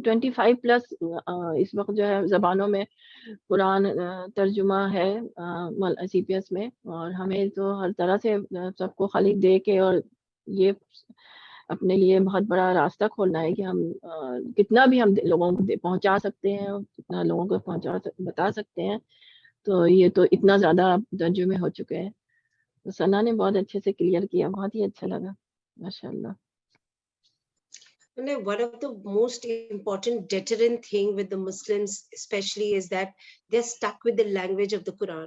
25+ اس وقت جو ہے زبانوں میں قرآن ترجمہ ہے CPS میں, اور ہمیں تو ہر طرح سے سب کو خالی دے کے اور یہ اپنے لیے بہت بڑا راستہ کھولنا ہے کہ ہم کتنا بھی ہم لوگوں کو پہنچا سکتے ہیں, کتنا لوگوں کو بتا سکتے ہیں. تو یہ تو اتنا زیادہ ترجمے ہو چکے ہیں. تو ثنا نے بہت اچھے سے کلیئر کیا, بہت ہی اچھا لگا, ماشاء اللہ. One of the most important deterrent thing with the Muslims especially is that they're stuck with the language of the Quran.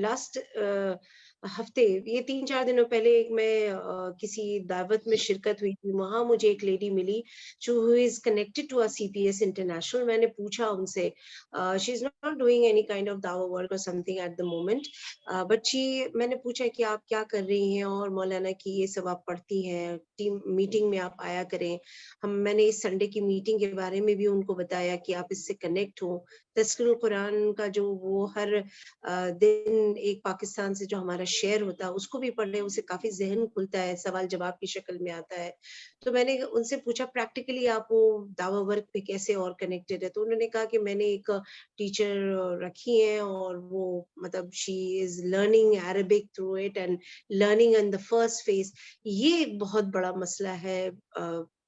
Last ہفتے, یہ 3-4 دنوں پہلے ایک میں کسی دعوت میں شرکت ہوئی تھی. وہاں مجھے ایک لیڈی ملی جو is connected to our CPS International. میں نے پوچھا ان سے, she is not doing any kind of dawah work or something at the moment, but میں نے پوچھا کہ آپ کیا کر رہی ہیں, اور مولانا کی یہ سب آپ پڑھتی ہیں, ٹیم میٹنگ میں آپ آیا کریں. میں نے اس سنڈے کی میٹنگ کے بارے میں بھی ان کو بتایا کہ آپ اس سے کنیکٹ ہوں. تذکر القرآن کا جو وہ ہر دن ایک پاکستان سے جو ہمارا شیئر ہوتا ہے اس کو بھی پڑھ لیں, اسے کافی ذہن کھلتا ہے, سوال جواب کی شکل میں آتا ہے. تو میں نے ان سے پوچھا پریکٹیکلی آپ وہ دعوی ورک پہ کیسے اور کنیکٹڈ ہے. تو انہوں نے کہا کہ میں نے ایک ٹیچر رکھی ہیں اور وہ مطلب she is learning Arabic through it and learning in the first phase. یہ ایک بہت بڑا مسئلہ ہے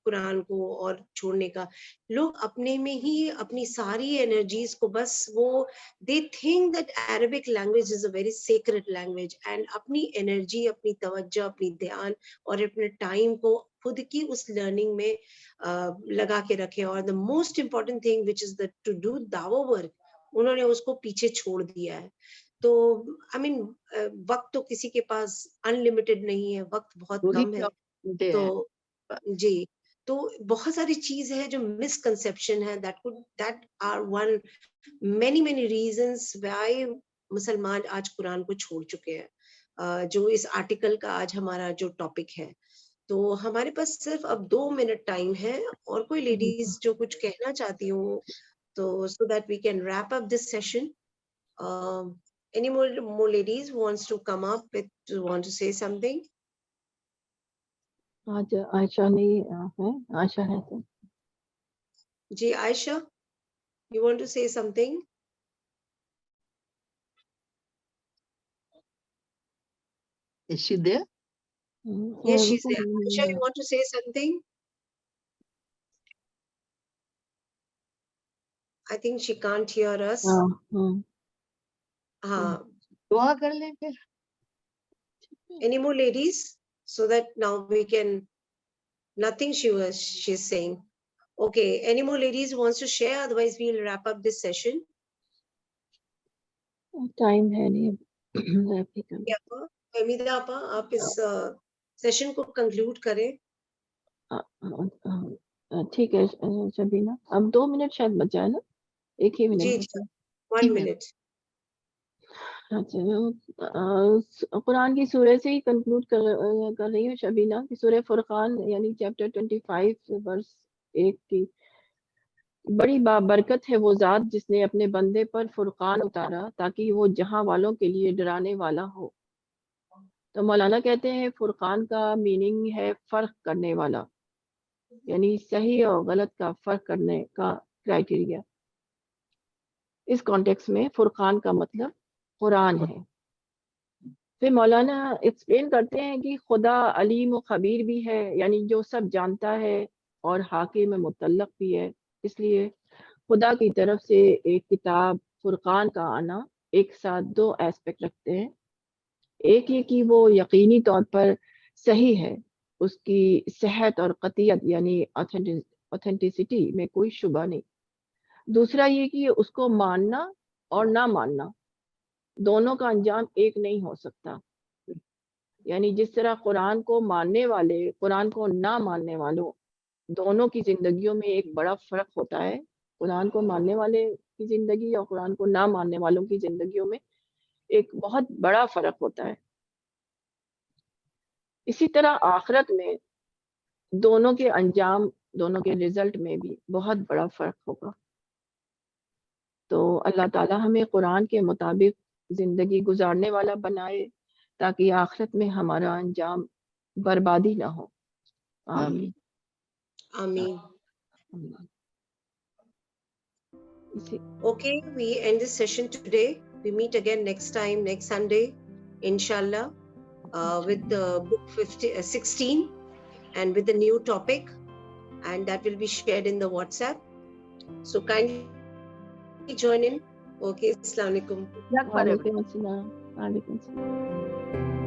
قرآن کو اور چھوڑنے کا. لوگ اپنے میں ہی اپنی ساری انرجیز کو بس وہ they think that Arabic language is a very sacred language, and اپنی انرجی, اپنی توجہ, اپنی دھیان اور اپنے ٹائم کو خود کی اس لرننگ میں لگا کے رکھیں. اور the most important thing which is to do dawah work, انہوں نے اس کو پیچھے چھوڑ دیا ہے. تو وقت تو کسی کے پاس انلمیٹڈ نہیں ہے, وقت بہت کم ہے. تو جی, تو بہت ساری چیز ہے جو مسکنسیپشن ہے, that are one many reasons why مسلمان آج قرآن کو چھوڑ چکے ہیں. جو اس آرٹیکل کا آج ہمارا جو ٹاپک ہے, تو ہمارے پاس صرف اب 2 منٹ ٹائم ہے, اور کوئی لیڈیز جو کچھ کہنا چاہتی ہوں تو so that we can wrap up this session. Any more ladies who wants to come up with want to say something? آج عائشہ نہیں ہے, عائشہ ہے تو جی عائشہ, you want to say something? Is she there? Yes, she's there. Aisha, you want to say something? I think she can't hear us. دعا کر لیں پھر. Any more ladies? So that now we can, nothing she's saying. Okay, any more ladies who wants to share? Otherwise we'll wrap up this session. Time ہے نہیں. حمیدہ آپا, آپ اس session کو conclude کریں. ٹھیک ہے شبینہ, اب 2 منٹ شاید بچا ہے نا, 1 ہی منٹ. جی 1 منٹ. قرآن کی سورہ سے ہی کنکلوڈ کر رہی ہوں شبینہ, کی سورہ فرقان یعنی چیپٹر 25 ورس 1 کی. بڑی بابرکت ہے وہ ذات جس نے اپنے بندے پر فرقان اتارا تاکہ وہ جہاں والوں کے لیے ڈرانے والا ہو. تو مولانا کہتے ہیں فرقان کا میننگ ہے فرق کرنے والا، یعنی صحیح اور غلط کا فرق کرنے کا کرائٹیریا۔ اس کانٹیکس میں فرقان کا مطلب قرآن ہے۔ پھر مولانا ایکسپلین کرتے ہیں کہ خدا علیم و خبیر بھی ہے، یعنی جو سب جانتا ہے اور حاکم مطلق بھی ہے۔ اس لیے خدا کی طرف سے ایک کتاب فرقان کا آنا ایک ساتھ دو ایسپیکٹ رکھتے ہیں۔ ایک یہ کہ وہ یقینی طور پر صحیح ہے، اس کی صحت اور قطعیت یعنی اوتھینٹسٹی میں کوئی شبہ نہیں۔ دوسرا یہ کہ اس کو ماننا اور نہ ماننا دونوں کا انجام ایک نہیں ہو سکتا، یعنی جس طرح قرآن کو ماننے والے قرآن کو نہ ماننے والوں دونوں کی زندگیوں میں ایک بڑا فرق ہوتا ہے۔ قرآن کو ماننے والے کی زندگی اور قرآن کو نہ ماننے والوں کی زندگیوں میں ایک بہت بڑا فرق ہوتا ہے۔ اسی طرح آخرت میں دونوں کے انجام، دونوں کے رزلٹ میں بھی بہت بڑا فرق ہوگا۔ تو اللہ تعالی ہمیں قرآن کے مطابق زندگی گزارنے والا بنائے تاکہ آخرت میں ہمارا انجام بربادی نہ ہو۔ آمین۔ Ameen. اسی Okay, we end this session today. We meet again next time, next Sunday, inshallah, with the book 16 and with the new topic, and that will be shared in the WhatsApp. So kindly join in. Okay, Assalamu alaikum. وعلیکم السلام۔ وعلیکم السلام۔